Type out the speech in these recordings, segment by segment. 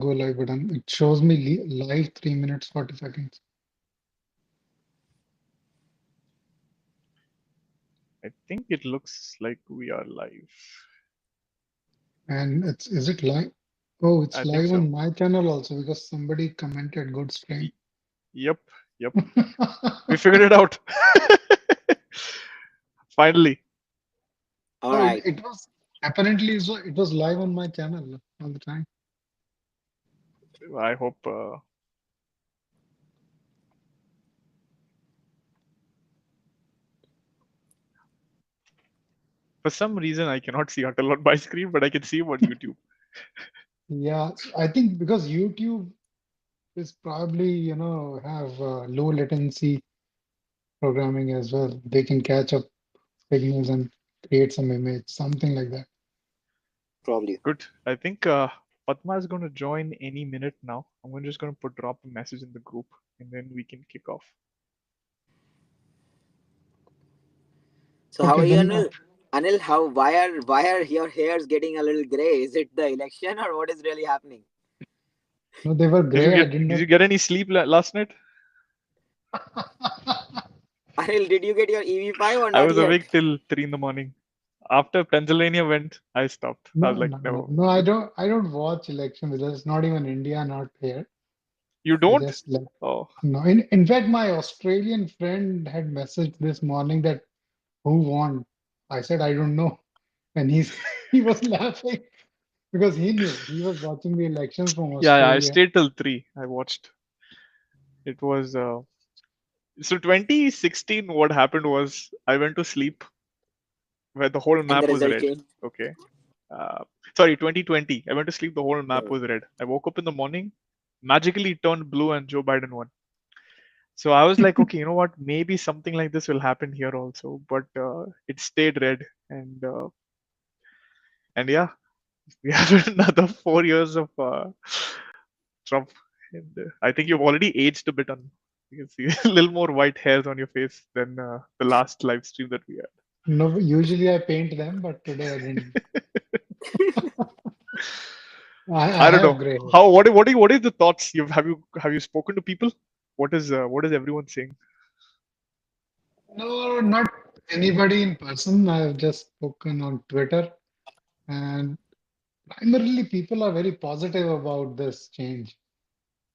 go live button. It shows me live 3 minutes 40 seconds. I think it looks like we are live. And it's is it live? Oh, it's I think live so. on my channel also because somebody commented good Y- stream. Yep, yep. We figured it out. Finally. All No, right. it was apparently so it was live on my channel all the time. I hope. For some reason, I cannot see Atal on my screen, but I can see him on YouTube. Yeah, so I think because YouTube is probably, have low latency programming as well. They can catch up signals and create some image, something like that. Probably. Good. I think Padma is going to join any minute now. Just going to drop a message in the group, and then we can kick off. So how Okay, are you, then Anil? Anil, why are your hairs getting a little gray? Is it the election or what is really happening? no, they were Did you gray. I get did Did not. you get any sleep last night? Anil, did you get your EV5 or I not was yet? awake till 3 in the morning. After Pennsylvania went, I stopped. I No, was like, no, no, no. no. I don't watch election results. Not even India, not here. You I don't? just like Oh, no. In fact, my Australian friend had messaged this morning that who won. I said I don't know, and he was laughing because he knew he was watching the elections from yeah. I Australia. stayed till 3. I watched. It was so 2016. What happened was I went to sleep where the whole And the map was result red. came. Okay. Uh, Sorry, 2020. I went to sleep. The whole map Oh. was red. I woke up in the morning. Magically, it turned blue, and Joe Biden won. So I was like, okay, you know what? Maybe something like this will happen here also. But it stayed red, and yeah, we have another 4 years of Trump. And I think you've already aged a bit on. You can see a little more white hairs on your face than the last live stream that we No, usually I paint them, but today I didn't. had. I I don't have know gray hair. how. What are the thoughts? Have you spoken to people? What is everyone saying? No, not anybody in person. I've just spoken on Twitter, and primarily people are very positive about this change.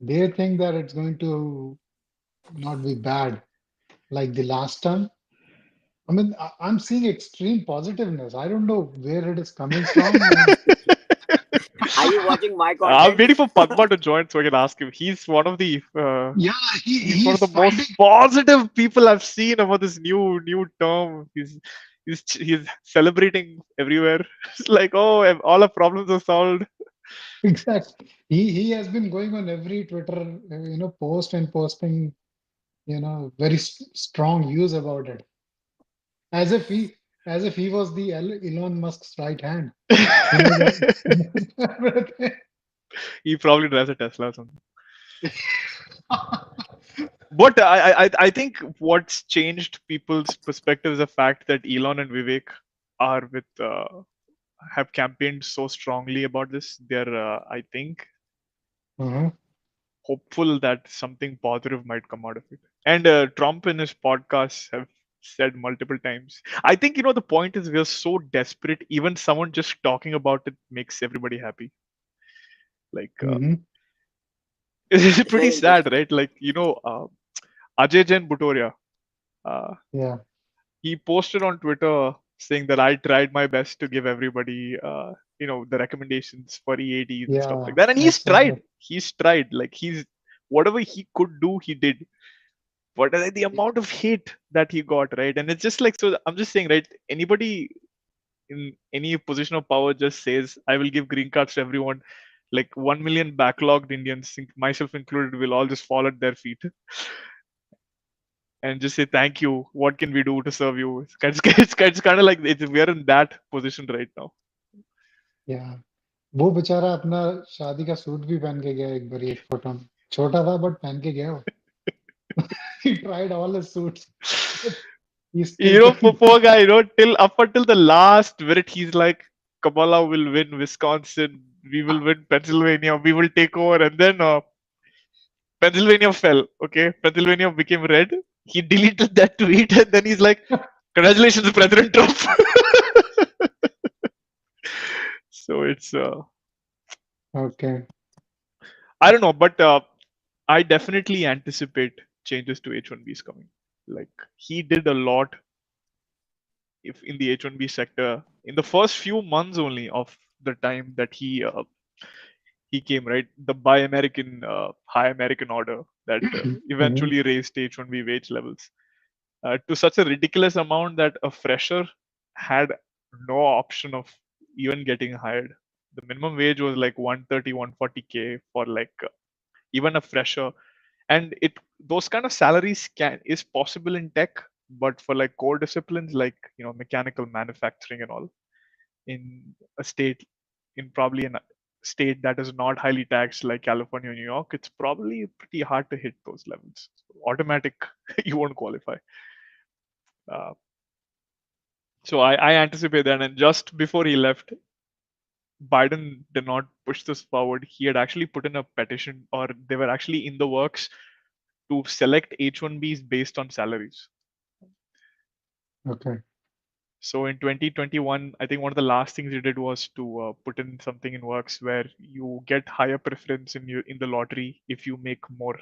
They think that it's going to not be bad like the last time. I mean, I'm seeing extreme positiveness. I don't know where it is coming from. And Are you watching my I'm content? waiting for Padma to join so I can ask him. yeah, He's one of he's the most finding positive people I've seen about this new term. He's celebrating everywhere. It's like, oh, all our problems are solved. exactly. He has been going on every Twitter, post and posting, very strong views about it, as if he as if he was the Elon Musk's right hand. He knows everything. He probably drives a Tesla or something. But I think what's changed people's perspective is the fact that Elon and Vivek are with have campaigned so strongly about this. They're I think Uh-huh. hopeful that something positive might come out of it. And Trump in his podcasts have said multiple times. I think the point is we're so desperate. Even someone just talking about it makes everybody happy. Like Hmm. it's It's pretty very sad, interesting. right? Like Ajay Jain Butoria. Uh, Yeah, he posted on Twitter saying that I tried my best to give everybody, the recommendations for EADs and stuff like yeah, that. And I he's saw tried. that. He's tried. Like whatever he could do, he did. But the amount of hate that he got, right? And it's just like, so I'm just saying, right? Anybody in any position of power just says, I will give green cards to everyone. Like 1 million backlogged Indians, myself included, will all just fall at their feet and just say thank you. What can we do to serve you? It's kind of like we're in that position right now. Yeah, वो बेचारा अपना शादी का suit भी पहन के गया एक बार एक फोटो में छोटा था बट पहन के गया वो he tried all his suits but he still couldn't Poor guy, till up until the last minute, he's like, Kamala will win Wisconsin. we will win Pennsylvania, we will take over, and then Pennsylvania fell. Okay, Pennsylvania became red. He deleted that tweet, and then he's like, "Congratulations, President Trump." So it's Okay. I don't know, but I definitely anticipate changes to H1Bs coming. Like he did a lot if in the H1B sector in the first few months only of the time that he came, right, the buy American high American order that Mhm. eventually raised H1B wage levels to such a ridiculous amount that a fresher had no option of even getting hired. The minimum wage was like 130 140K for like even a fresher, and it those kind of salaries can is possible in tech, but for like core disciplines like mechanical manufacturing and all in a state in probably a state that is not highly taxed like California or New York, it's probably pretty hard to hit those levels. Automatic, you won't qualify. Uh, so I anticipate that, and just before he left, Biden did not push this forward. He had actually put in a petition, or they were actually in the works to select H1Bs based on salaries. Okay. So in 2021, I think one of the last things he did was to put in something in works where you get higher preference in the lottery if you make more.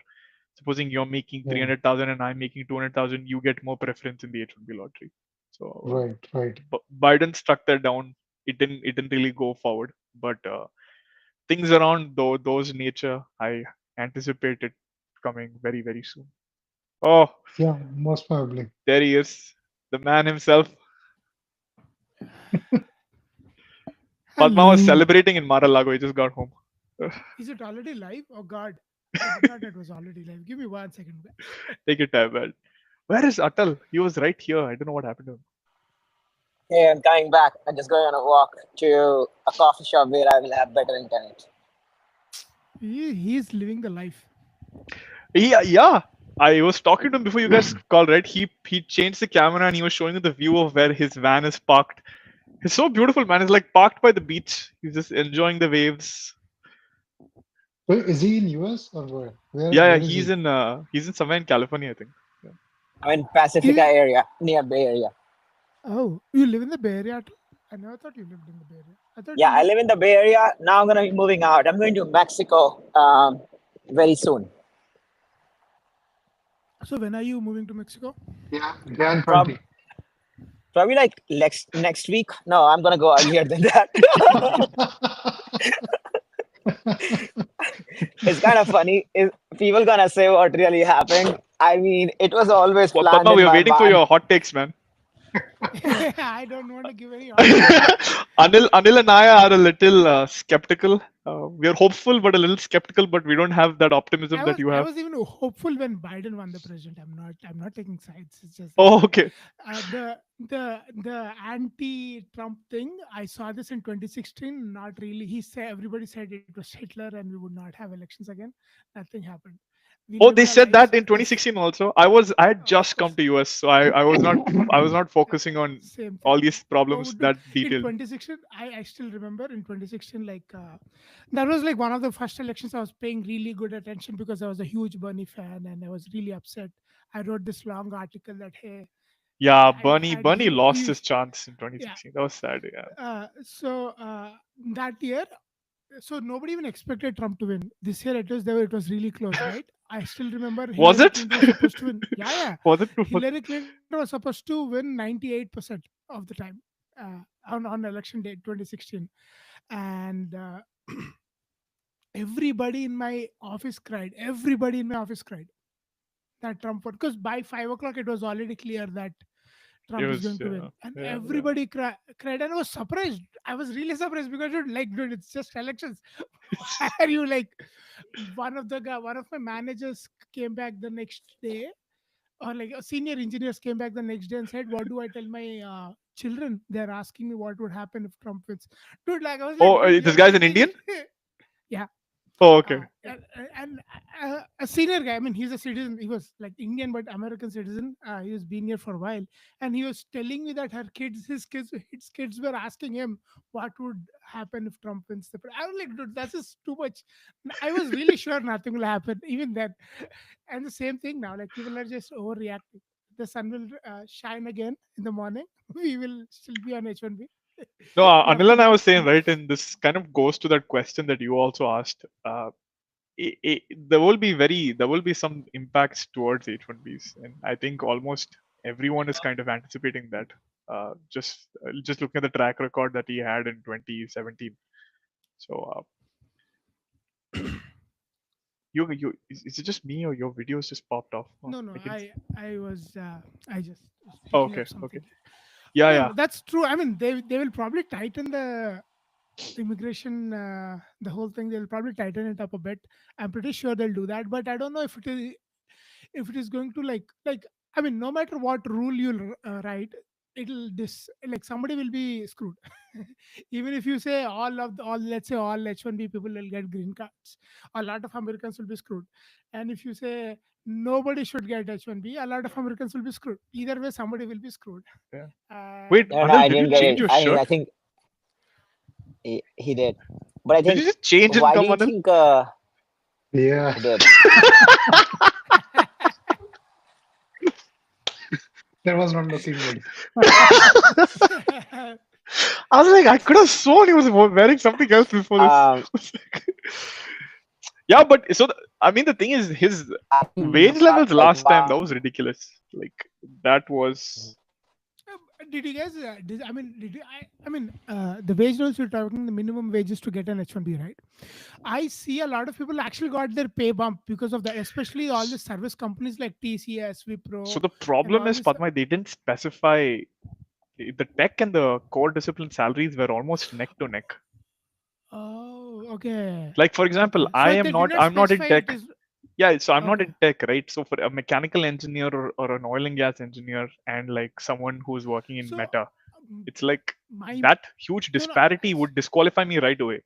Supposing you're making Yeah. 300,000 and I'm making 200,000, you get more preference in the H1B lottery. So Right. Right. Biden struck that down. It didn't really go forward, but things around those nature, I anticipate it coming very very soon. Oh, Yeah. Most probably. there he is, the man himself. Padma was Hello. celebrating in Mar-a-Lago. He just got home. Is it already live? Oh God. I forgot it was already live. Give me 1 second, guys. Take your time, man. Where is Atal? He was right here. I don't know what happened to him. Hey, I'm coming back. I'm just going on a walk to a coffee shop where I will have better internet. He's living the life. Yeah. I was talking to him before you guys called, right? He changed the camera and he was showing me the view of where his van is parked. It's so beautiful, man. It's like parked by the beach. He's just enjoying the waves. So is he in US or where? Where Yeah, where is he's he? in somewhere in California, I think. Yeah. I'm in Pacifica You, area, near Bay Area. you live in the Bay Area too? I never thought you lived in the Bay Area. I thought Yeah, you I lived. live in the Bay Area. Now I'm gonna be moving out. I'm going to Mexico very soon. So when are you moving to Mexico? Yeah. Jan Prob- 20. Probably like next week. No, I'm gonna go earlier than that. It's kind of funny. People gonna say what really happened. I mean, it was always Well, planned Padma, in we are my waiting for mind. your hot takes, man. I don't want to give any audience. Anil and I are a little skeptical. We are hopeful, but a little skeptical. But we don't have that optimism that you I have. was even hopeful when Biden won the president. I'm not taking sides. It's just that Oh, okay. the anti-Trump thing. I saw this in 2016. Not really. He said everybody said it was Hitler and we would not have elections again. Nothing happened. We Oh, lived they our said lives. that in This 2016 also. I had of just come course to US, so I was not focusing on same all thing. these Oh, problems dude, that in detailed. 2016, I still remember in 2016, that was like one of the first elections I was paying really good attention because I was a huge Bernie fan and I was really upset. I wrote this long article that hey, Yeah, I Bernie had Bernie lost his huge chance in yeah. 2016. That was sad. Yeah. So that year, so nobody even expected Trump to win. This year it was really close, right? I still remember Was Hillary it? Clinton was supposed to win. Yeah, yeah. Was it? Hillary Clinton was supposed to win 98% of the time on election day 2016, and everybody in my office cried. Everybody in my office cried that Trump won because by 5 o'clock it was already clear that It Trump is was. going to win, and Yeah. everybody cried, and I was surprised. I was really surprised because dude, it's just elections. Why are you like? One of my managers came back the next day, or like senior engineers came back the next day and said, "What do I tell my children? They're asking me what would happen if Trump wins." Dude, like I was like, Oh, dude, this you're guy's an thinking Indian. it. Yeah. Oh, okay. And a senior guy. I mean, he's a citizen. He was like Indian but American citizen. He was been here for a while, and he was telling me that his kids were asking him what would happen if Trump wins the. I was like, dude, that's just too much. I was really sure nothing will happen even then. And the same thing now. Like people are just overreacting. The sun will shine again in the morning. We will still be on H1B. No, Anil Nothing and I will was saying, change. right, and this kind of goes to that question that you also asked. There will be some impacts towards H1Bs, and I think almost everyone is kind of anticipating that. Just looking at the track record that he had in 2017. So is it just me or your videos just popped off? Oh, No, no, I can. I was I just was Oh, picking okay, up okay. something. Yeah, No, yeah. no, that's true. I mean, they will probably tighten the immigration, the whole thing. They'll probably tighten it up a bit. I'm pretty sure they'll do that, but I don't know if it is going to like. I mean, no matter what rule you'll write, it'll this like somebody will be screwed. Even if you say all, let's say all H1B people will get green cards, a lot of Americans will be screwed. And if you say nobody should get H1B, a lot of Americans will be screwed. Either way, somebody will be screwed. Yeah. Wait, And No, no, Anil, I did you didn't get change it. your I shirt? think he did. But I Did you think, just change and why do come, you Anil? think Yeah, he did? that was not looking good. I was like, I could have sworn he was wearing something else before this. Um, Yeah, but I mean, the thing is, his I think wage levels like last time, that why? was ridiculous. Like, that was. Did you guys? I mean, I mean, the wage rolls you're talking, the minimum wages to get an H1B, right? I see a lot of people actually got their pay bump because of that, especially all the service companies like TCS, So Wipro, the and problem all is, this. Padma, they didn't specify the tech and the core discipline salaries were almost neck to neck. Oh, okay, Like, for example, okay. So they did not I'm not in specify it tech. is Yeah, so I'm not okay. in tech, right? So for a mechanical engineer or an oil and gas engineer and like someone who's working in So Meta, um, it's like my that huge no, no. disparity would disqualify me right away,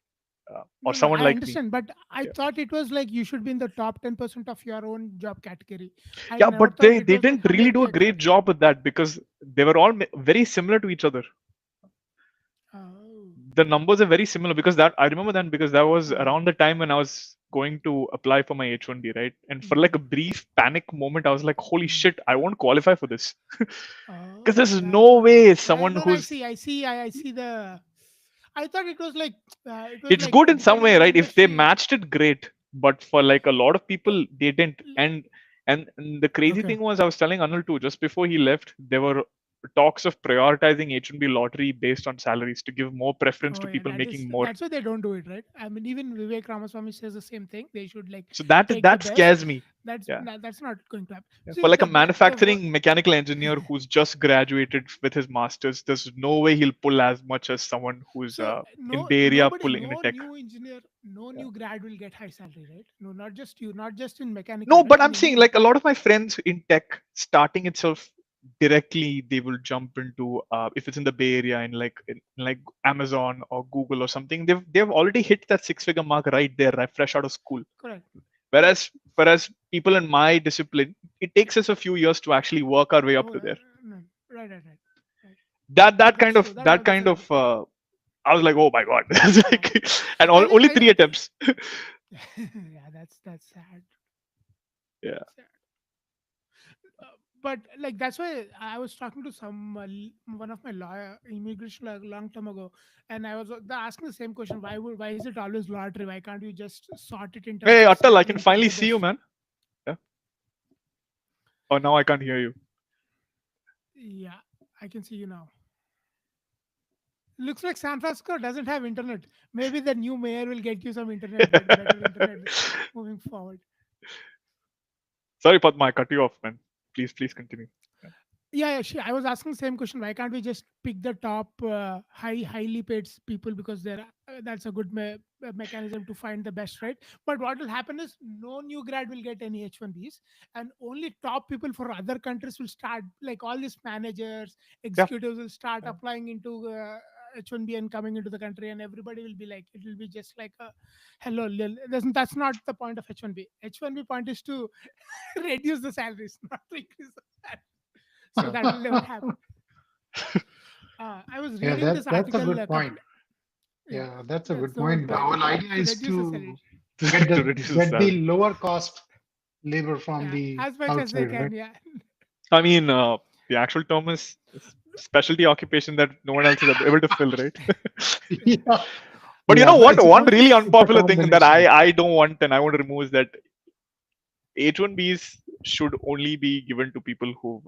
or No, no, someone I like me. understand, but I Yeah, thought it was like you should be in the top 10% of your own job category. I yeah, never but thought it they was like didn't really do a 100K great exactly. job with that because they were all very similar to each other. Oh, The numbers are very similar because that I remember then because that was oh, around the time when I was going to apply for my H1B, right? And for like a mm, brief panic moment, I was like, "Holy mm. shit, I won't qualify for this," because Oh, there's that's no what it way is. someone No, no, who's I see the. I thought it was it's like good in some getting way, into right? If they industry. matched it, great. But for like a lot of uh, people, they didn't. l- And the crazy Okay. thing was, I was telling Anil too. Just before he left, there were talks of prioritizing H1B lottery based on salaries to give more preference Oh to yeah, people making more. that's why they don't do it, right? I mean, even Vivek Ramaswamy says the same thing. They should like So take the that best. scares me. Yeah. That's not going to happen. Yeah. See, For like a the manufacturing mechanical engineer who's just graduated with his masters, there's no way he'll pull as much as someone who's so in no Bay Area nobody, pulling in a no tech. new engineer, no Yeah. new grad will get high salary, right? No, not just you, not just in mechanical, No, right? but In I'm any saying like a depart. lot of my friends in tech starting itself directly, they will jump into if it's in the Bay Area in like Amazon or Google or something. They've already hit that six-figure mark right there, right, fresh out of school. Correct. Whereas people in my discipline, it takes us a few years to actually work our way up Oh, to there. no. Right. That That's true. that That's kind a good of point. I was like, oh my god, Yeah, and only three I think attempts. yeah, that's sad. Yeah. Sad. But like that's why I was talking to one of my lawyer immigration like long time ago, and I was asking the same question: why is it always lottery? Why can't you just sort it in terms Hey, of Atal, I salary can and take finally the see you, best? man. Yeah. Oh, now I can't hear you. Yeah, I can see you now. Looks like San Francisco doesn't have internet. Maybe the new mayor will get you some internet, better internet moving forward. Sorry, Padma, I cut you off, man. Please continue. Yeah. I was asking the same question. Why can't we just pick the top highly paid people because that's a good mechanism to find the best, right? But what will happen is no new grad will get any H1Bs, and only top people for other countries will start like all these managers, Yeah. executives will start Yeah. applying into H1B and coming into the country, and everybody will be like, it will be just like a hello. That's not the point of H1B. H1B point is to reduce the salaries, not to increase the salary. So that will never happen. I was Yeah, reading this that's a article good a couple. point. Yeah, Yeah, that's a that's good the whole point. The point. whole idea To is reduce the salary. to To reduce the get the salary. lower cost labor from Yeah, the as much as they outside, can. right? Yeah. I mean, the actual term is specialty occupation that no one else is able to fill, right? Yeah, But you yeah, know but what? it's One a, really it's a unpopular thing that combination. I don't want and I want to remove is that H1Bs should only be given to people who've,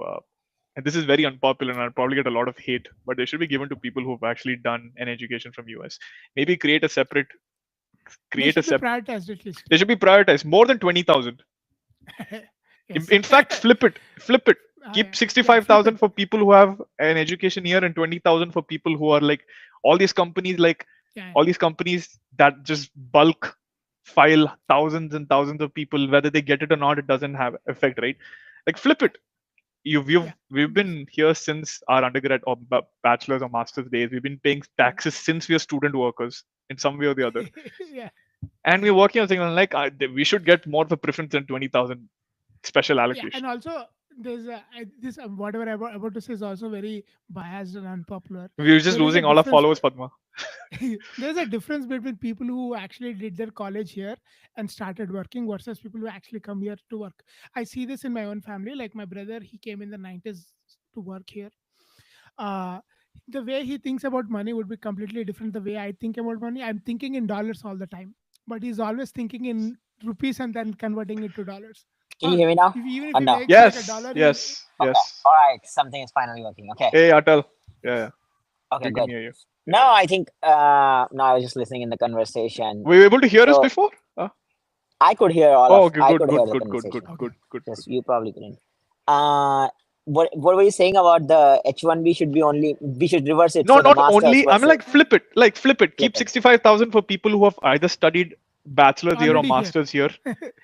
and this is very unpopular and I'll probably get a lot of hate, but they should be given to people who've actually done an education from US. Maybe create a separate, They create a should be separate, prioritized at least. they should be prioritized more than 20,000. Yes. In fact, flip it. Keep Yeah, flip 65,000 it. for people who have an education here and 20,000 for people who are like all these companies, like Yeah. all these companies that just bulk file thousands and thousands of people, whether they get it or not, it doesn't have effect, right? Like flip it. Yeah. We've been here since our undergrad or bachelor's or master's days. We've been paying taxes since we are student workers in some way or the other, Yeah. and we're working on things like we should get more of a preference than 20,000 special Yeah, allocation. and also there's this whatever I'm about to say is also very biased and unpopular. We're just There is a losing all our difference. followers, Padma. There's a difference between people who actually did their college here and started working versus people who actually come here to work. I see this in my own family. Like my brother, he came in the 90s to work here. Uh, the way he thinks about money would be completely different. The way I think about money, I'm thinking in dollars all the time, but he's always thinking in rupees and then converting it to dollars. Can you hear me now? Even if Or he no? makes like a Yes, dollar, yes, Okay. yes. All right. Something is finally working. Okay. Hey, Atal. Yeah, Okay. we can Good. hear you. No, I think no, I was just listening in the conversation. Were you able to hear us So before? I could hear all Oh, of. okay, I good, could hear good, the good, good, good, conversation. good, good, Just good. you probably couldn't. What were you saying about the H1B should be only? We should reverse it No, for the not masters only. I mean, versus like flip it. Like flip it. flip Keep it. 65,000 for people who have either studied bachelor's here or already here. master's here,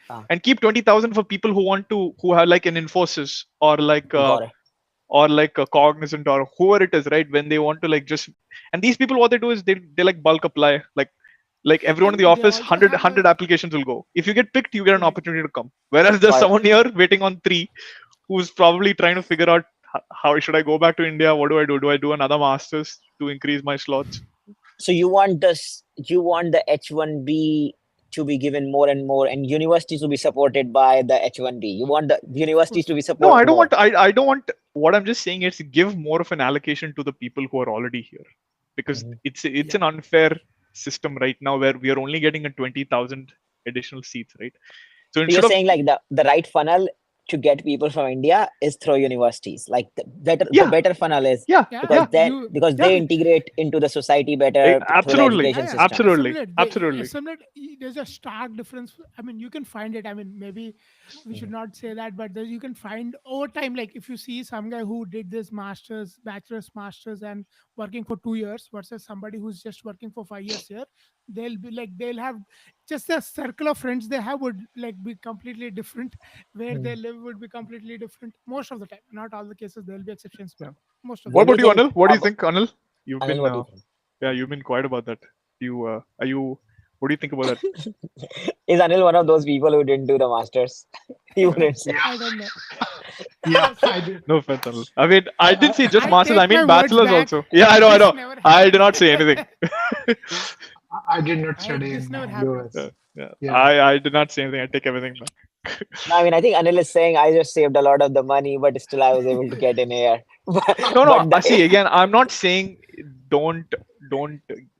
Ah. and keep 20,000 for people who have like an Infosys or Got it. a Cognizant or whoever it is, right? When they want to like just, and these people, what they do is they like bulk apply, like everyone in And the they office, also 100 have a applications will go. If you get picked, you get an correct. opportunity to come. Whereas there's Got it. someone here waiting on 3 who's probably trying to figure out how should I go back to India? What do I do? Do I do another master's to increase my slots? So you want this? You want the H1B to be given more and more, and universities to be supported by the H1B. You want the Of universities course. to be No, supported I don't more. want. I don't want. What I'm just saying is give more of an allocation to the people who are already here, because Mhm. it's Yeah. an unfair system right now where we are only getting a 20,000 additional seats, right? So So you're instead of saying like the right funnel to get people from India is through universities. Like the yeah, better funnel is yeah, Yeah. because yeah, they because yeah, they integrate into the society better through the absolutely, education Yeah, system. absolutely, assimilate. absolutely. Assimilate. There's a stark difference. I mean, you can find it. I mean, maybe we should not say that, but you can find over time. Like if you see some guy who did this masters, bachelor's, masters, and working for 2 years versus somebody who's just working for 5 years here, they'll have just the circle of friends they have would like be completely different. Where they live would be completely different most of the time. Not all the cases. There will be exceptions, but Yeah. most of the What What do time. you about you, think? Anil? What do you think, Anil? You've Anil, been what do you think? yeah, you've been quiet about that. You are you? What do you think about that? Is Anil one of those people who didn't do the masters? He wouldn't say. I don't know. Yeah, I do. No offense, Anil. I mean, I didn't say just I masters. I take my mean words bachelors back. also. Yeah, I This know. never I did happened. not say anything. I did not study This in never happened. US. Yeah, Yeah. I did not say anything. I take everything back. No, I mean, I think Anil is saying I just saved a lot of the money, but still I was able to get in here. But, No, but I see. the, Again, I'm not saying don't.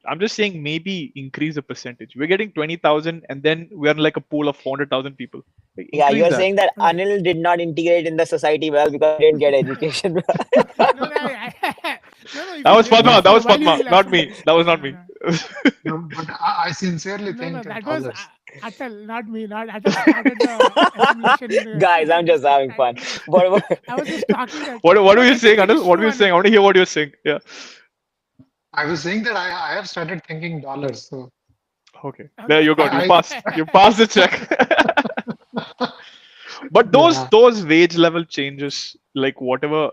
I'm just saying maybe increase the percentage. We're getting 20,000, and then we're in like a pool of 400,000 people. Like, yeah, increase you're that. saying that Right. Anil did not integrate in the society well because he didn't get education. No, no, no. If That you was live here Padma. That for a was while, you Padma, will not me. assimilate. That was not No, me. no. No, but I sincerely No, think that was dollars. Atal, not me. Not Atal started the assimilation. Guys, I'm just having fun. But I was just talking that. What No, were you I saying, think it Anil? is What true. were you saying? I want to hear what you're saying. Yeah. I was saying that I have started thinking dollars. So Okay. There you go. You I passed. You passed the check. But yeah, those wage level changes, like whatever.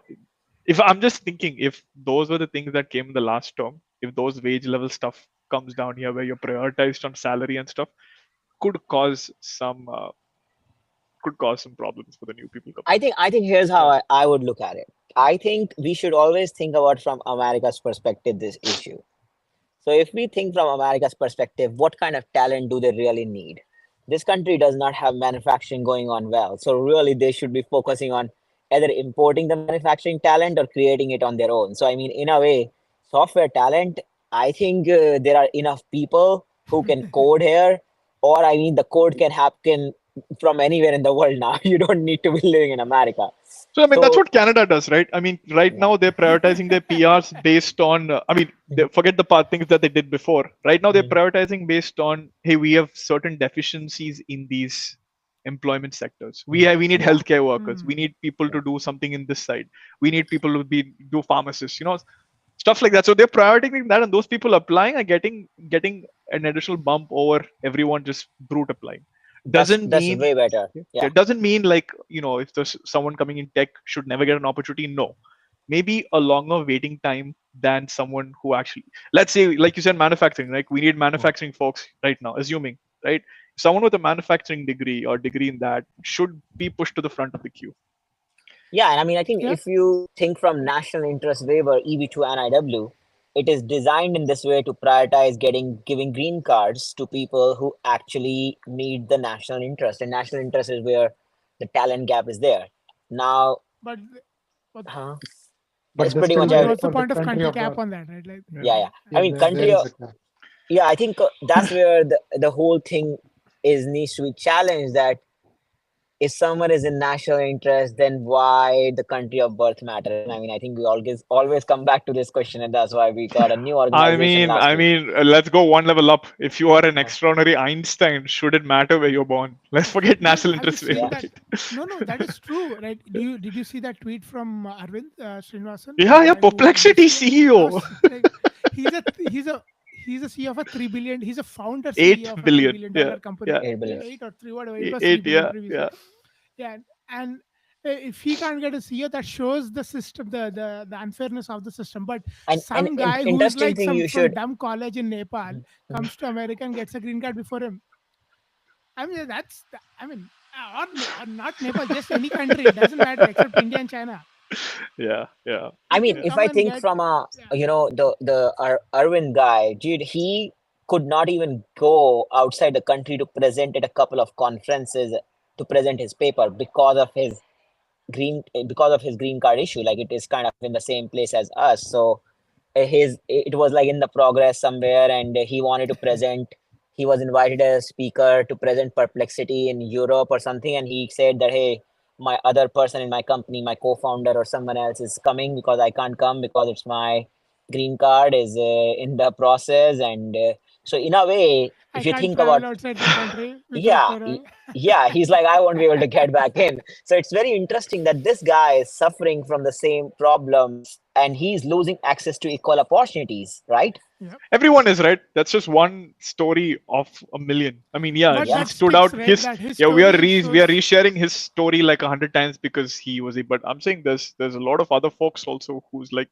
If I'm just thinking, if those were the things that came in the last term, if those wage level stuff comes down here, where you're prioritized on salary and stuff, could cause some problems for the new people coming in. I think here's how Yeah. I would look at it. I think we should always think about from America's perspective this issue. So if we think from America's perspective, what kind of talent do they really need? This country does not have manufacturing going on well. So really they should be focusing on either importing the manufacturing talent or creating it on their own. So I mean, in a way, software talent, I think there are enough people who can code here, or I mean, the code can happen from anywhere in the world now. You don't need to be living in America. So I mean that's So what Canada does, right? I mean, right yeah. now they're prioritizing their PRs based on. I mean, they forget the part things that they did before. Right now they're Mhm. prioritizing based on, hey, we have certain deficiencies in these employment sectors. We need Yeah, healthcare workers. We Hmm. need people yeah. to do something in this side. We need people to do pharmacists. Stuff like that. So they're prioritizing that, and those people applying are getting an additional bump over everyone just brute applying. Doesn't That's mean way better. yeah, Yeah. it doesn't mean like, if there's someone coming in tech should never get an opportunity. No, maybe a longer waiting time than someone who actually, let's say, like you said, manufacturing. Like we need manufacturing folks right now. Assuming, right, someone with a manufacturing degree or degree in that should be pushed to the front of the queue. Yeah, and I mean, I think Yeah. if you think from national interest waiver EB2 NIW, it is designed in this way to prioritize giving green cards to people who actually need the national interest, and national interest is where the talent gap is there. Now, But what huh, But that's they pretty still much wait every. what's the for the point of country country of cap birth. on that, right? Like, Yeah. Yeah, yeah. I Yeah, mean, there country. is a cap. Yeah, I think that's where the whole thing is needs to be challenged. That if someone is in national interest, then why the country of birth matters? And I mean, I think we always come back to this question, and that's why we got a new I organization mean, last I week. mean, let's go one level up. If you are an Uh, extraordinary Einstein, should it matter where you're born? Let's forget dude, national have you interest waiver, seen yeah, that? right? No, that is true, right? Did you see that tweet from Arvind Srinivasan, the Yeah, yeah, guy who Perplexity basically that CEO. was like he's a CEO of a 3 billion. He's a founder 8 CEO of a three billion. billion Yeah, dollar company, yeah, 8 billion. 8 or 3, whatever. It was 8, 3 billion yeah, previously. yeah. Yeah, and if he can't get a CEO, that shows the system, the unfairness of the system. But And some guy who is interesting like thing some you from should. dumb college in Nepal Mhm, mhm. comes to America and gets a green card before him. I mean, I mean, or not Nepal, just any country. It doesn't matter except India and China. Yeah, yeah, I You mean, can yeah. if come I and think get, from a yeah. Irwin guy, dude, he could not even go outside the country to present at a couple of conferences to present his paper because of his green card issue. Like it is kind of in the same place as us. So his it was like in the progress somewhere, and he wanted to present. He was invited as a speaker to present perplexity in Europe or something, and he said that, hey, my other person in my company, my co-founder or someone else is coming because I can't come because it's my green card is in the process. And so in a way, I if you can't think about, travel outside the country because yeah, yeah, he's like, I won't be able to get back in. So it's very interesting that this guy is suffering from the same problems and he's losing access to equal opportunities, right? yeah. Everyone is right. That's just one story of a million. I mean, yeah, But he Yeah, that stood sticks, out. right? His That his Yeah, story we are shows. resharing his story like 100 times because he was a. But I'm saying there's a lot of other folks also who's like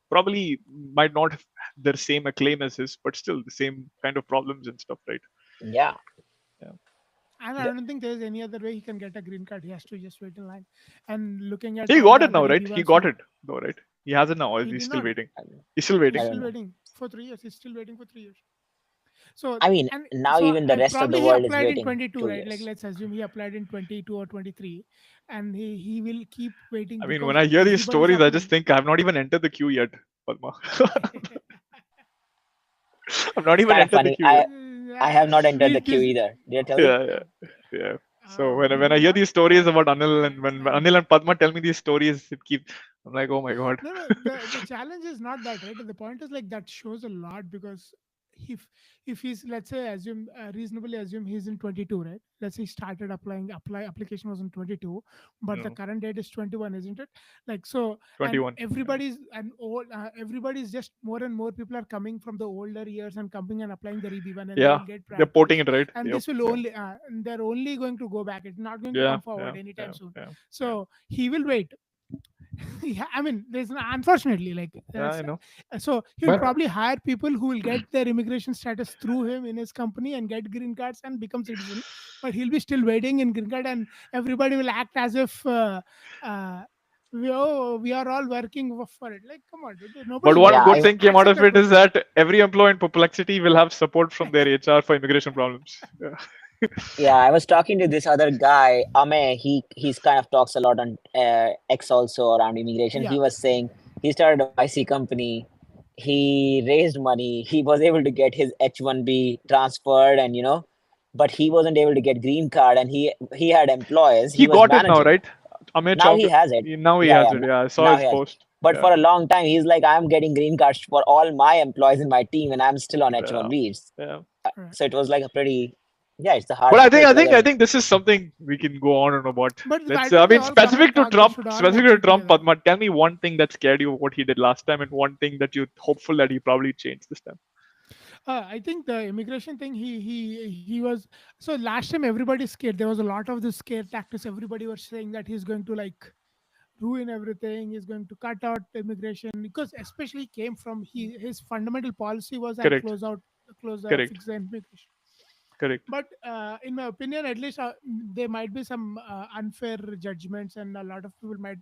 probably might not have the same acclaim as his, but still the same kind of problems and stuff, right? yeah. Yeah. And I don't think there's any other way he can get a green card. He has to just wait in line. And looking at He all got the it other now, right? EB He ones got who it though, right? He has it now. Or is he he did still not. waiting? I, He's still I He's waiting. don't still know. waiting for 3 years. He's still waiting for 3 years. So I mean, and now so even the I rest of the probably he world is applied in waiting 22, two right? Like years. let's assume he applied in 22 or 23, and he will keep waiting I mean, when because I hear these everybody's stories, I just applying. think I've not even entered the queue yet, Padma. I've not It's even kind of entered the funny. queue yet. I have not entered the We queue just either. Did I tell you? Yeah, yeah, yeah. So we when I will hear not these stories about Anil, and when and Anil and Padma tell me these stories, I'm like, oh my god. no, the challenge is not that, right? The point is like that shows a lot because if if he's, let's say, assume reasonably assume he's in 22, right? Let's say he started application was in 22, but the No, current date is 21, isn't it? Like so, and 21. Yeah. everybody's just more and more people are coming from the older years and coming and applying the REB1, and they Yeah, will get they're porting prioritized. it, right? And Yep. this will Yeah. only and they're only going to go back. It's not going to Yeah. come Yeah. forward Yeah. anytime soon. Yeah. Yeah. So he will wait. Yeah, I mean, there's unfortunately like Yeah, I know. so he'll But probably hire people who will get their immigration status through him in his company and get green cards and become citizen, but he'll be still waiting in green card, and everybody will act as if uh, we are all working for it. Like, come on, dude, But nobody one Yeah, will good I thing came out accept of that it is position. that every employee in Perplexity will have support from their HR for immigration problems. Yeah. yeah, I was talking to this other guy, Ame. He's kind of talks a lot on X also around immigration. Yeah, He was saying he started a YC company. He raised money. He was able to get his H1B transferred, and but he wasn't able to get green card, and he had employers. He He was got it now, managing. right? Amir Now Chowk. he has it. Now he Yeah, has yeah. it. Yeah, I saw Now his he has. post. But Yeah, for a long time, he's like, I'm getting green cards for all my employees in my team, and I'm still on yeah, H1Bs. yeah. right. So it was like a pretty, yeah, it's a But hard I think, truth. I think, Whether I think this is something we can go on and about. But Let's. why I don't they mean, all come and specific to talk? They Trump, should all specific work to Trump. together. Padma, tell me one thing that scared you of what he did last time, and one thing that you're hopeful that he probably changed this time. I think the immigration thing. He was so last time everybody scared. There was a lot of this scare tactics. Everybody was saying that he's going to like ruin everything. He's going to cut out immigration because especially came from his fundamental policy was I'll Correct. close Correct. fix the immigration. Correct. But in my opinion, at least there might be some unfair judgments, and a lot of people might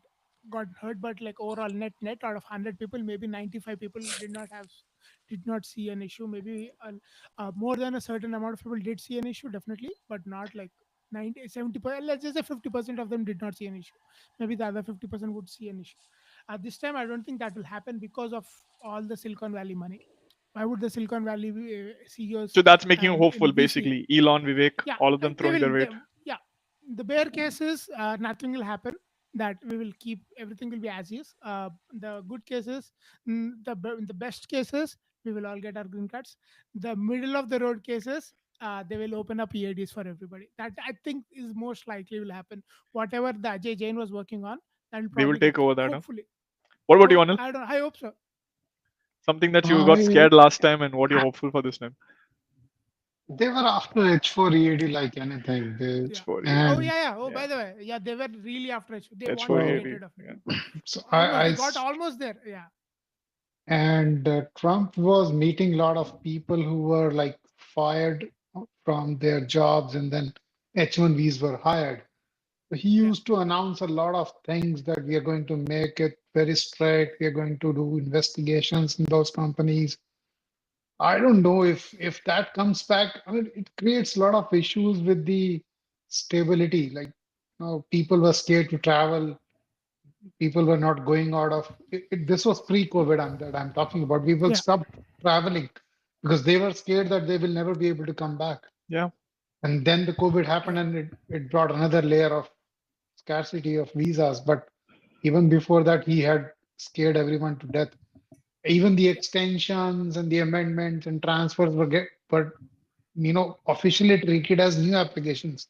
got hurt. But like overall, net out of 100 people, maybe 95 people did not see an issue. Maybe more than a certain amount of people did see an issue, definitely, but not like 90 70%. Let's just say 50% of them did not see an issue. Maybe the other 50% would see an issue. This time I don't think that will happen because of all the Silicon Valley money. Why would the Silicon Valley CEOs So that's making you and hopeful, VC, basically. Elon, Vivek, yeah, all of them they throwing will their weight. yeah, the bear cases, nothing will happen, that we will keep everything will be as is. The good cases, the best cases, we will all get our green cards. The middle of the road cases, they will open up EADs for everybody. That I think is most likely will happen. Whatever the Ajay Jain was working on, that will They will probably take get through, over that. Huh? hopefully. What about you, Anil? I don't, I hope so. Something that you got I, scared last time, and what you're hopeful for this time? they were after H4 EAD like anything. They, Yeah. H4 Oh and yeah, yeah. Oh, Yeah. by the way, yeah, they were really after it. They wanted to so, get H4EAD. rid of it. Yeah. so Almost, I they got s- almost there. Yeah. and Trump was meeting a lot of people who were like fired from their jobs, and then H1Bs were hired. He Yeah. used to announce a lot of things that we are going to make it very strict. We are going to do investigations in those companies. I don't know if that comes back. I mean, it creates a lot of issues with the stability. Like, people were scared to travel. People were not going out of this was pre-COVID that I'm talking about. People Yeah. stopped traveling because they were scared that they will never be able to come back. Yeah. And then the COVID happened Yeah. and it brought another layer of scarcity of visas. But even before that, he had scared everyone to death. Even the Yeah. extensions and the amendments and transfers were officially treated as new applications.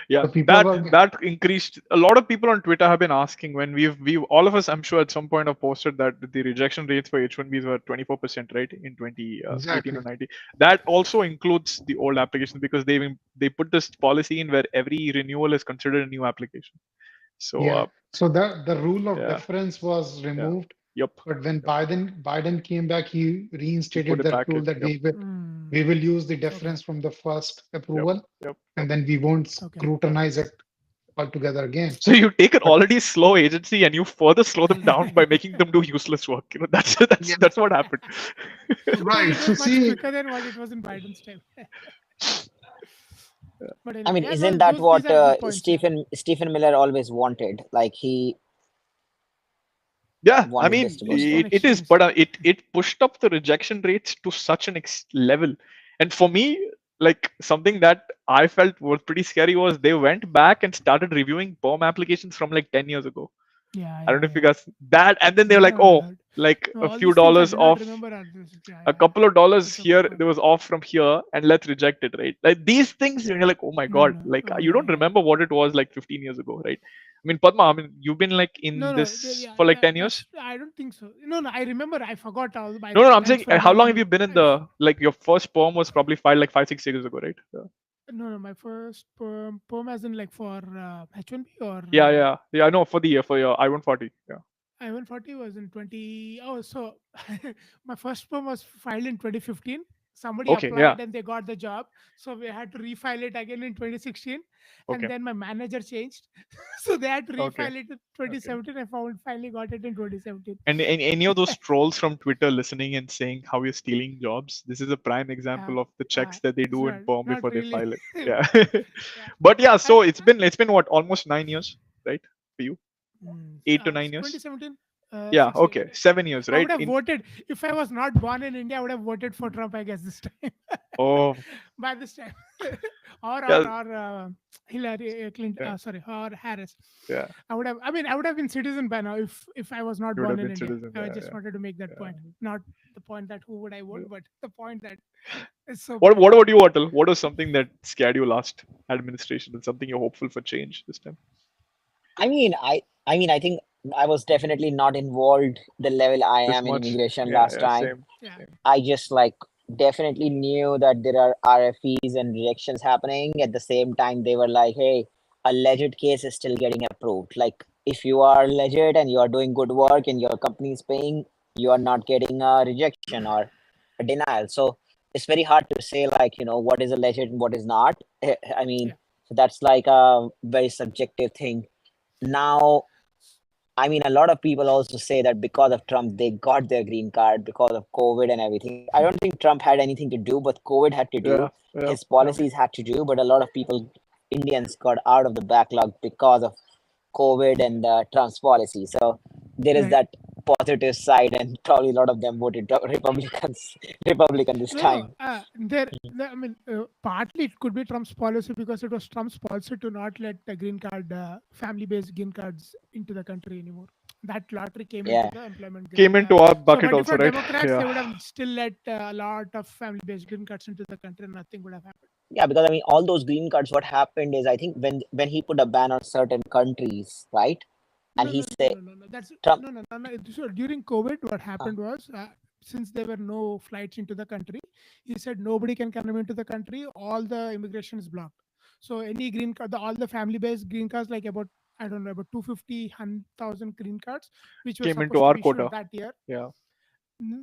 Yeah, So people that were that increased. A lot of people on Twitter have been asking when we've all of us, I'm sure, at some point have posted that the rejection rates for H1Bs were 24%, right, in 2018 exactly. or 90. That also includes the old applications because they put this policy in where every renewal is considered a new application. So Yeah. So the rule of yeah, deference was yeah, removed. yep, But when yep. Biden came back, he He put reinstated it that back rule in. that Yep, we will use the Okay. deference from the first yep, approval, yep, and yep. then we won't Okay. scrutinize it altogether again. So you take an But already slow agency and you further slow them down by making them do useless work. That's that's yeah, that's what happened. Well, right. it So was much see, quicker than what it was in Biden's time. But I anyway, mean, yeah, isn't no, that these what are good points. Yeah. Stephen Miller always wanted? Like he Yeah, I wanted this mean to go Eastern slow. it is, extremist. but it pushed up the rejection rates to such an level. And for me, like something that I felt was pretty scary was they went back and started reviewing PERM applications from like 10 years ago. Yeah. I don't Yeah. know if you Yeah. guys that, and then they were Yeah. like, I oh, heard. like No, a all few these things I dollars did not off, remember. Yeah. a Yeah. couple of dollars That's a good here, point. there was off from here, and let's reject it, right? Like these things, you're like, oh my No. god, No. like Oh you yeah. don't Yeah. remember what it was like 15 years ago, right? I mean, Padma, I mean, you've been like No. in No. this Yeah. for like 10 years. I don't think so. No. No. I remember. I forgot all. No, no, I'm Thanks saying, for how long reminding have you me. been in the, like, your first poem was probably filed like 5, 6 years ago, right? No, my first perm as in like for H1B or Yeah. No, for your I-140. Yeah. I-140 was in 20. Oh, so my first perm was filed in 2015. Somebody Okay. Yeah. applied and they got the job, so we had to refile it again in 2016, and Okay. then my manager changed, so they had to Okay. refile it in Okay. 2017. I found finally got it in 2017. And any of those trolls from Twitter listening and saying how you're stealing jobs, this is a prime example of the checks that they It's do in perm not before they really. file it. Yeah. Yeah. But yeah, I, so it's been what, almost 9 years, right? For you? 8 to 9 years? 2017, Yeah, 6 years. okay. 7 years, I right? would have In voted if I was not born in India. I would have voted for Trump, I guess, this time. oh By this time, or yeah, Hillary Clinton. yeah, Sorry, or Harris. yeah. I would have. I mean, I would have been citizen by now if I was not You would born have in been India. citizen. I Yeah, just wanted to make that yeah, point. Not the point that who would I yeah. vote, but the point that it's so What bad. what about you, Atal? What was something that scared you last administration and something you're hopeful for change this time? I mean, I think I was definitely not involved the level I This am in much? immigration Yeah, last yeah, time. same, Yeah. same. I just like definitely knew that there are RFEs and rejections happening. At the same time, they were like, hey, a legit case is still getting approved. Like, if you are legit and you are doing good work and your company is paying, you are not getting a rejection or a denial. So it's very hard to say, like, what is a legit and what is not. I mean, Yeah. so that's like a very subjective thing. Now, I mean, a lot of people also say that because of Trump, they got their green card because of COVID and everything. I don't think Trump had anything to do, but COVID had to Yeah, do. yeah, His yeah. policies had to do, but a lot of people, Indians, got out of the backlog because of COVID and Trump's policy. So there is Right. that positive side, and probably a lot of them voted Republican this No. time. I mean, partly it could be Trump's policy because it was Trump's policy to not let the green card, family-based green cards into the country anymore. That lottery came into Yeah. the employment green. Came into our So, bucket but if also, for right? Democrats, they Yeah. would have still let a lot of family-based green cards into the country, and nothing would have happened. Yeah, because I mean, all those green cards. What happened is, I think when he put a ban on certain countries, right? And No, he no, no, said no, no, no. That's Trump. no. So during COVID, what Uh, happened was, since there were no flights into the country, he said nobody can come into the country. All the immigration is blocked. So any green card, all the family-based green cards, like about I don't know about 250,000 green cards, which were Came into supposed to our be issued quota. that year, Yeah,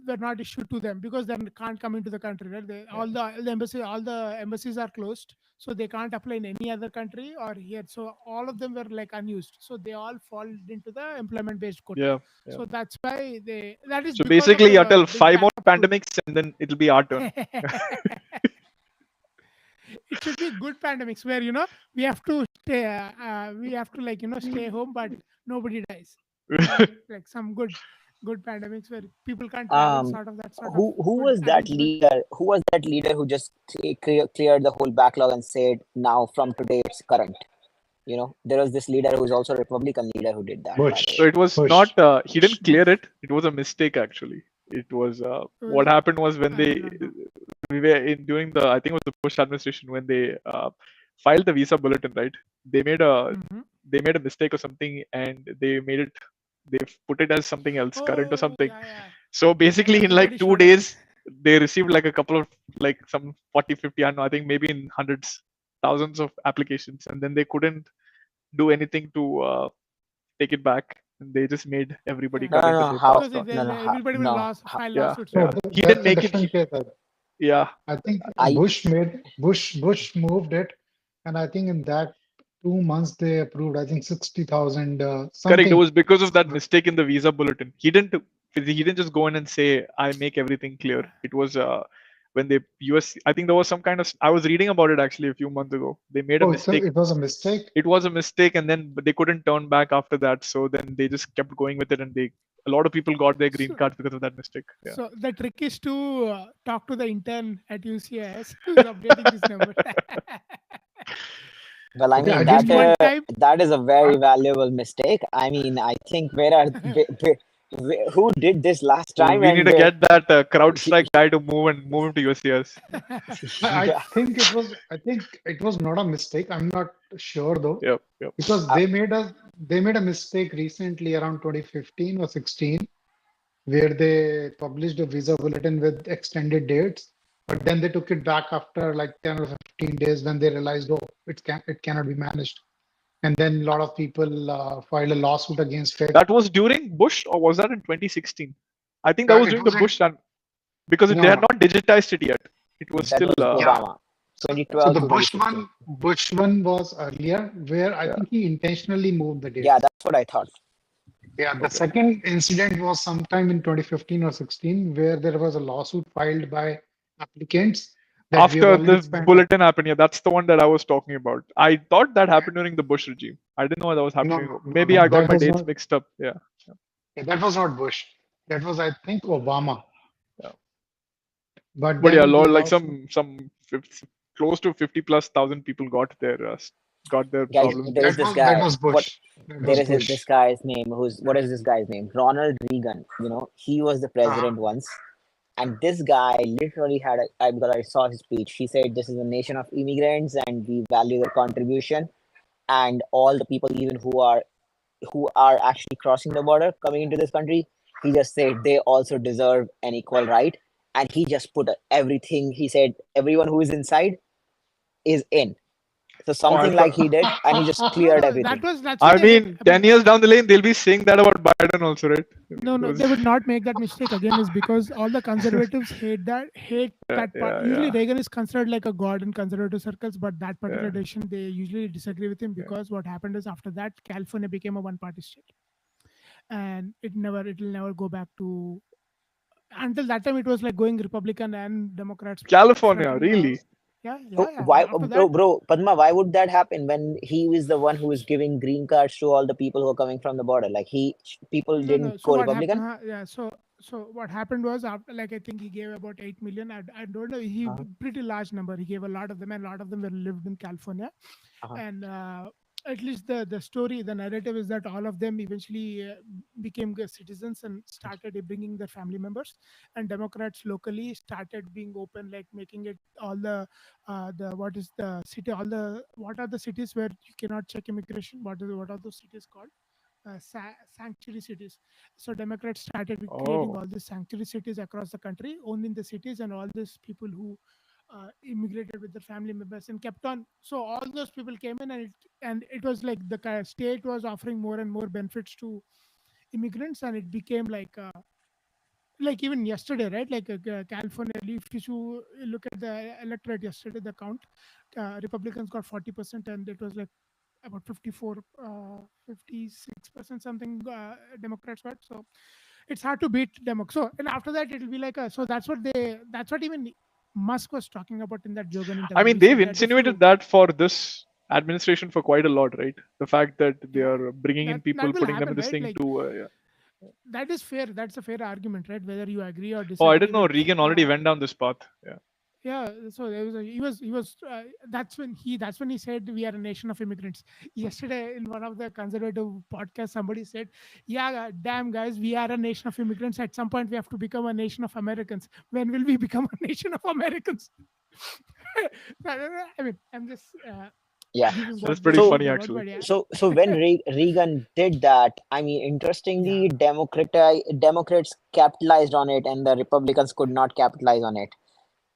were not issued to them because they can't come into the country. Right? yeah, All the embassies are closed, so they can't apply in any other country or here. So all of them were like unused. So they all fall into the employment based quota. yeah, yeah. So that's why that is So because of basically, the Atal, big 5 more backup to. pandemics and then it'll be our turn. It should be good pandemics where we have to like stay home, but nobody dies. Like some good pandemics where people can't travel, um, sort of who good was that arrangement. leader? Who was that leader who just cleared the whole backlog and said, now from today it's current? There was this leader who's also a Republican leader who did that, by the So Bush. way. it was Bush. not, he didn't clear Bush. it. It was a mistake, actually. It was, It what was, happened was when I do not know. we were in during the, I think it was the Bush administration, when they filed the visa bulletin, right? They made a, Hmm. they made a mistake or something and they put it as something else, current or Oh something. yeah. So And basically in like everybody 2 days, showed up. they received like a couple of, like some 40, 50, I don't know, I think maybe in hundreds, thousands of applications. And then they couldn't do anything to take it back. And they just made everybody Yeah, No, come no, in to no, say how? because pasta. No, no, how? everybody will No, file Yeah, lawsuits, So yeah. right? He that's didn't a make it. different case. Yeah, I think I Bush moved it, and I think in that 2 months they approved. I think 60,000 correct. It something. was because of that mistake in the visa bulletin. He didn't just go in and say, I make everything clear. Yeah. It was when they US, I think there was some kind of, I was reading about it actually a few months ago. They made a Oh, so mistake. it was a mistake. It was a mistake, and then but they couldn't turn back after that. So then they just kept going with it, and a lot of people got their green So, cards because of that mistake. Yeah. so the trick is to talk to the intern at UCS who's updating this number. well, I Okay, I mean At that didn't. one time, that is a I, very valuable mistake. I mean, I think who did this last time, We need and to get that he, CrowdStrike guy to move him to USCS. I yeah, think it was. I think it was not a mistake. I'm not sure though, Yep, yep. because uh, they made a mistake recently around 2015 or 16, where they published a visa bulletin with extended dates. But then they took it back after like 10 or 15 days when they realized, oh, it cannot be managed. And then a lot of people filed a lawsuit against it. That was during Bush, or was that in 2016? I think that was It during the was Bush, and because they no, had no. not digitized it yet. It was That still. was Yeah. Obama, So 2012 the to Bush 2016. one was earlier, where I Yeah. think he intentionally moved the dates. Yeah, that's what I thought. Yeah, the Okay. second incident was sometime in 2015 or 16, where there was a lawsuit filed by applicants that we have After already the spent. bulletin happened, yeah, that's the one that I was talking about. I thought that happened during the Bush regime. I didn't know that was happening. Maybe I got That my was dates not. mixed up. Yeah. Yeah, that was not Bush. That was, I think, Obama. Yeah. But But yeah, then the Lord, like lawsuit. close to 50,000+ people got their Guys, problems. there is this That guy. was What Bush. That there was is this Bush. guy's name. What is this guy's name? Ronald Reagan. He was the Uh-huh. president once, and this guy literally had because I saw his speech. He said, "This is a nation of immigrants, and we value their contribution." And all the people, even who are actually crossing the border, coming into this country, he just said they also deserve an equal right. And he just put everything. He said everyone who is inside is in. So Oh, I something like thought. he did, and he just No, cleared no, everything. that's what I they like. mean, 10 years down the lane, they'll be saying that about Biden also, right? No, no, Because they would not make that mistake again. Is because all the conservatives hate yeah, that part. yeah, Usually, yeah, Reagan is considered like a god in conservative circles, but that particular yeah. decision they usually disagree with him Yeah. because what happened is after that California became a one-party state, and it'll never go back to. Until that time, it was like going Republican and Democrats California, flirting. really? Yeah, So yeah, yeah. why, After that, bro, Padma? Why would that happen when he is the one who is giving green cards to all the people who are coming from the border? Like people no, no. didn't So go what happened? Republican. Yeah. So what happened was after, like I think he gave about 8 million. I don't know. He Uh-huh, pretty large number. He gave a lot of them, and a lot of them were lived in California. uh-huh. And at least the story, the narrative is that all of them eventually became good citizens and started bringing their family members. And Democrats locally started being open, like making it all the what is the city? What are the cities where you cannot check immigration? What are those cities called? Sanctuary cities. So Democrats started with creating Oh, all these sanctuary cities across the country, owning the cities, and all these people who immigrated with their family members and kept on. So all those people came in, and it was like the state was offering more and more benefits to immigrants, and it became like even yesterday, right? Like California, if you look at the electorate yesterday, the count, Republicans got 40%, and it was like about 54, 56% something Democrats got. So it's hard to beat So and after that, it'll be like so that's what even Musk was talking about in that Jogan I interview. mean, He they've said that if insinuated you that for this administration for quite a lot, right? The fact that they yeah, are bringing in that people, will putting them in happen, this right? thing Like to. Yeah. that is fair. That's a fair argument, right? Whether you agree or Oh, I disagree didn't know with Reagan already went down this path. Yeah. yeah. So there was he was that's when he said we are a nation of immigrants. Yesterday in one of the conservative podcasts, somebody said, yeah, damn guys, we are a nation of immigrants. At some point we have to become a nation of Americans. When will we become a nation of Americans? I mean, I'm just Yeah. giving So That's what they pretty are so funny, thinking about, actually. but yeah. so when Reagan did that, I mean, Yeah. interestingly, Democrats capitalized on it, and the Republicans could not capitalize on it,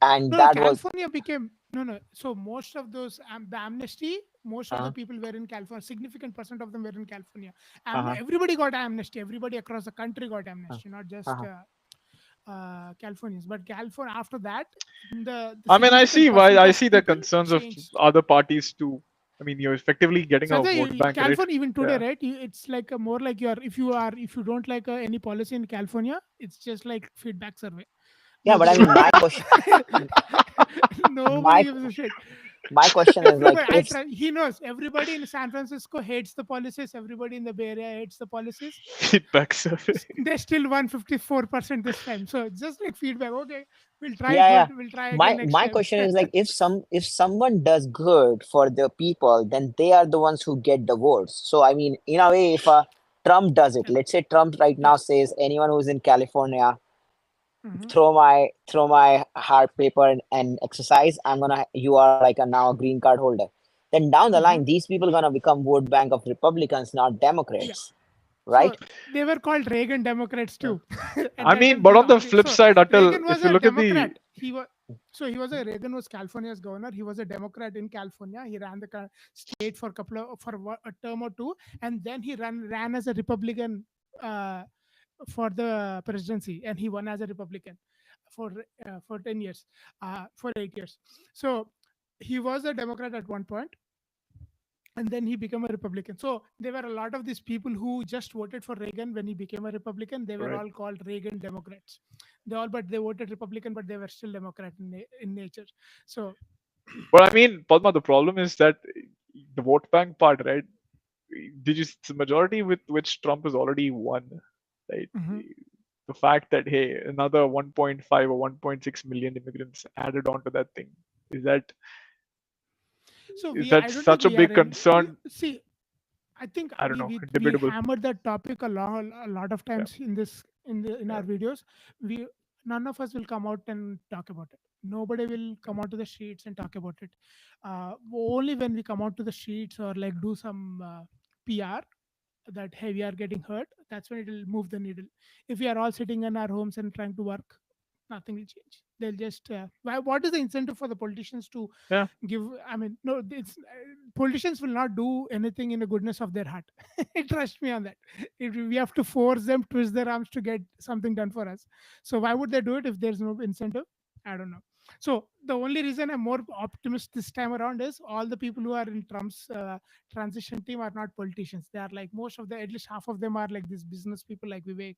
and No, no, that was. California became no, no. So most of those the amnesty, most of the Uh, people were in California. Significant percent of them were in California. uh-huh, Everybody got amnesty. Everybody across the country got uh, amnesty, not just uh-huh. Californians. But California after that, the I mean, I significant see why. percent I of see the people concerns of changed. other parties too. I mean, you're effectively getting a Sanjay, vote bank, right? California even today, Yeah. right? It's like a more like if you don't like any policy in California, it's just like feedback survey. Yeah, but I Nobody mean, gives a my shit. question, Nobody my gives a shit. my question is like, Everybody, if he knows. Everybody in San Francisco hates the policies. Everybody in the Bay Area hates the policies. Feedback survey. They still won 54% this time. So it's just like feedback. Okay, we'll try yeah, yeah. good. We'll try again My next my time. question is like, if someone does good for the people, then they are the ones who get the votes. So I mean, in a way, if Trump does it, Yeah, let's say Trump right yeah. now says anyone who's in California, Mhm. throw my hard paper and exercise, you are like a now a green card holder. Then down the Mhm. line, these people gonna become vote bank of Republicans, not Yeah. Democrats, right? So they were called Reagan Democrats Yeah. too. At I that mean, time, but they on the already flip so side, Atal, Reagan if was you a look at the Democrat. So he was Reagan was California's governor. He was a Democrat in California. He ran the state for a term or two, and then he ran as a Republican uh, for the presidency, and he won as a Republican for 10 years, for 8 years. So he was a Democrat at one point, and then he became a Republican. So there were a lot of these people who just voted for Reagan when he became a Republican. They were Right. all called Reagan Democrats. But they voted Republican, but they were still Democrat in nature. So But I mean, Padma, the problem is that the vote bank part, right? Did you the majority with which Trump has already won, right? mhm. The fact that hey, another 1.5 or 1.6 million immigrants added onto that thing is that So is I that don't think such a we are big in. concern? See, I think I don't know, we debatable. hammered that topic a lot of Yeah, times in yeah. our videos. We None of us will come out and talk about it. Nobody will come out to the streets and talk about it. Only when we come out to the streets or like do some PR that hey we are getting hurt, that's when it will move the needle. If we are all sitting in our homes and trying to work, nothing will change. They'll just what is the incentive for the politicians to Yeah. give? I mean, no, it's politicians will not do anything in the goodness of their heart. Trust me on that. We have to force them, twist their arms to get something done for us. So why would they do it if there's no incentive? I don't know. So the only reason I'm more optimist this time around is all the people who are in Trump's transition team are not politicians. They are like most of the, at least half of them are like these business people like Vivek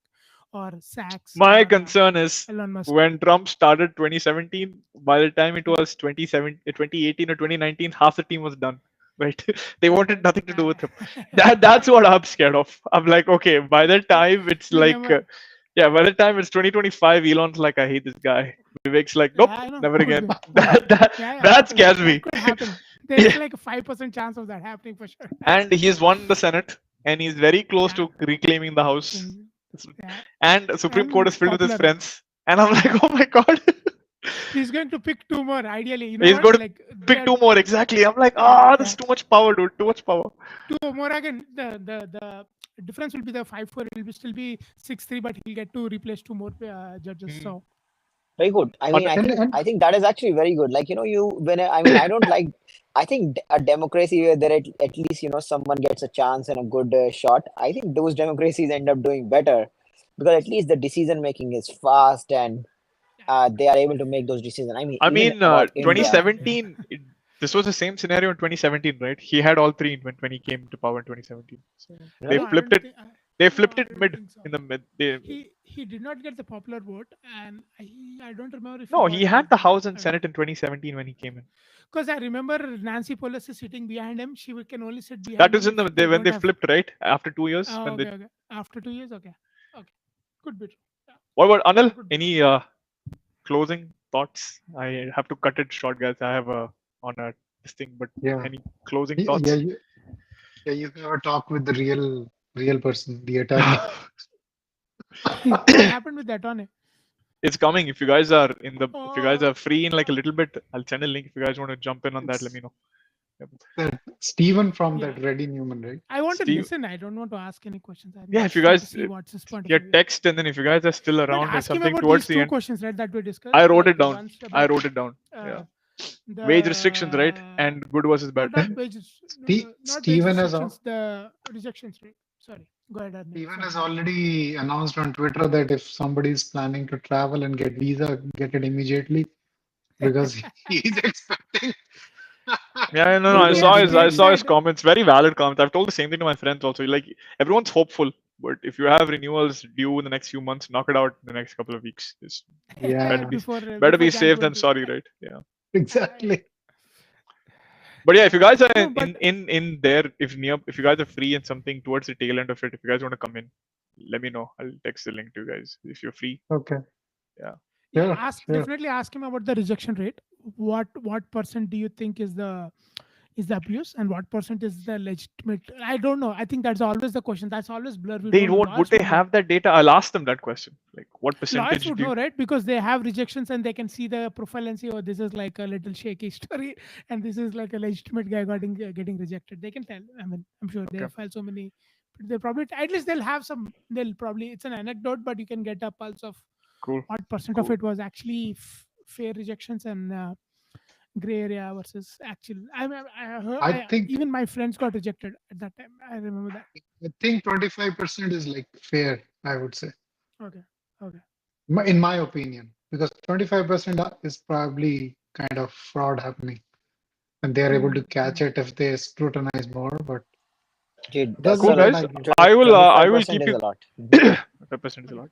or Sachs My or concern is Elon Musk. when Trump started 2017, by the time it was 2018 or 2019, half the team was done. Right? They wanted nothing to do with him. That's what I'm scared of. I'm like, okay, by the time it's We like, never. yeah, by the time it's 2025, Elon's like, I hate this guy. Vivek's like, Yeah, nope, I know. never Could again. be. Could be. Yeah, That scares that me. could happen. There's like a 5% chance of that happening for sure. And he's won the Senate, and he's very close Yeah. to reclaiming the House. Yeah. And the Supreme Court And is filled with his popular. friends. And I'm like, oh my god. He's going to pick two more. Ideally, you know He's what? going to Like pick two more, exactly. I'm like, yeah, that's too much power, dude. Too much power. two more again. The difference will be the 5-4. It will be still be 6-3, but he'll get to replace two more judges. Hmm. So Very good. I But mean, And I think that is actually very good. Like, I mean, I don't like, I think a democracy where there at least, someone gets a chance and a good shot. I think those democracies end up doing better because at least the decision making is fast and they are able to make those decisions. I mean, I even mean, about India. 2017, this was the same scenario in 2017, right? He had all three when he came to power in 2017. So they Really? no, I flipped don't it. think. They No, flipped I it don't mid think so. in the mid. He did not get the popular vote, and I don't remember if he No, got he had the anything. House and Senate in 2017 when he came in. Because I remember Nancy Pelosi sitting behind him. She can only sit That behind was him in if the they when don't they have. flipped, right? After 2 years, Oh, when they. okay. After 2 years, okay. Could be true. Yeah, What about Anil? could be. Any closing thoughts? I have to cut it short, guys. I have on a this thing, but yeah, any closing yeah, thoughts? you have a talk with the real person, the attorney. What happened with that one? It's coming. If you guys are if you guys Oh, are free in like a little bit, I'll send a link. If you guys want to jump in on that, let It's me know. Yep. that Stephen from yeah. that Ready Newman, right? I want to Steve, listen. I don't want to ask any questions. I yeah, if you just want to guys, see what's his point of yeah, view. text, and then if you guys are still But around or ask him something about towards these the two end, questions, right? That we discussed. I wrote Like it the down. ones I about wrote it down. Yeah, wage restrictions, right? the And good versus bad. not wages, not wage Steven restrictions. The rejections rate. Sorry, go ahead, Arnab. Steven Sorry. has already announced on Twitter that if somebody is planning to travel and get visa, get it immediately because he's expecting. Yeah, no, In I saw case his stateside, comments. Very valid comments. I've told the same thing to my friends also. Like everyone's hopeful, but if you have renewals due in the next few months, knock it out in the next couple of weeks. Just Yeah, better be before Jan safe than 20. sorry, right? Yeah. exactly. But yeah, if you guys are No, but in there, if you guys are free and something towards the tail end of it, if you guys want to come in, let me know. I'll text the link to you guys if you're free. Okay. Yeah. Sure. definitely ask him about the rejection rate. What percent do you think is the abuse, and what percent is the legitimate? I don't know. I think that's always the question. That's always blur. We They don't know. won't. Would Lawyers they would know. have that data? I'll ask them that question. Like, what Lawyers percentage would do you? know, right? Because they have rejections and they can see the profile and see, oh, this is like a little shaky story, and this is like a legitimate guy getting rejected. They can tell. I mean, I'm sure they Okay. file so many. They probably at least they'll have some. They'll probably it's an anecdote, but you can get a pulse of Cool. what percent of Cool. it was actually fair rejections and gray area versus actual. I heard, I think even my friends got rejected at that time. I remember that. I think 25% is like fair, I would say. Okay. Okay. In my opinion, because 25% is probably kind of fraud happening, and they are able to catch it if they scrutinize more. But Dude, that's Cool, what guys. I agree. I will 25% keep is you. a lot. 5% is a lot.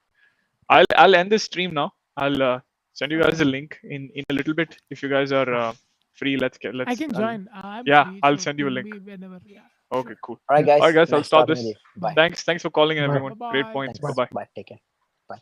I'll end this stream now. I'll send you guys a link in a little bit if you guys are free. Let's I can I'll- join. I'm yeah, free. I'll So send you a ping link. me whenever. Yeah. Okay, Sure. cool. All right, guys. All right, guys. I'll Nice stop talking with this. you. Bye. Thanks for calling in, Bye. everyone. Great Bye-bye. points. Thanks. Bye bye. Bye. Take care. Bye.